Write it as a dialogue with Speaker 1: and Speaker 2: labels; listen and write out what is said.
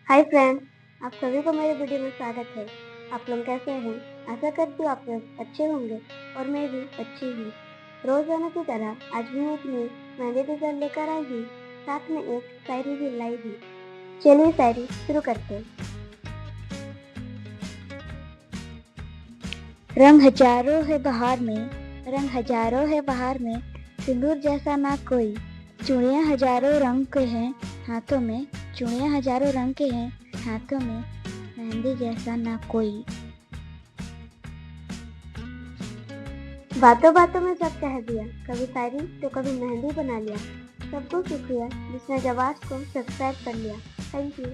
Speaker 1: Hi friends, आप सभी को मेरे वीडियो में स्वागत है। आप लोग कैसे हैं? आशा करती हूँ आप लोग अच्छे होंगे और मैं भी अच्छी हूँ। रोजाना की तरह आज भी मैं एक नई मेहंदी डिजाइन लेकर आई हूँ, साथ में एक शायरी भी लाई हूँ। चलिए शायरी शुरू करते हैं। रंग हजारों है बहार में, रंग हजारों है बहार में, सिंदूर जैसा ना कोई। चूड़ियाँ हजारों रंग के हैं हाथों में, चूड़ियाँ हजारों रंग के हैं हाथों में, मेहंदी जैसा ना कोई। बातों बातों में सब कह दिया, कभी शायरी तो कभी मेहंदी बना लिया। सबको शुक्रिया जिसने जबार्ट को सब्सक्राइब कर लिया। Thank you.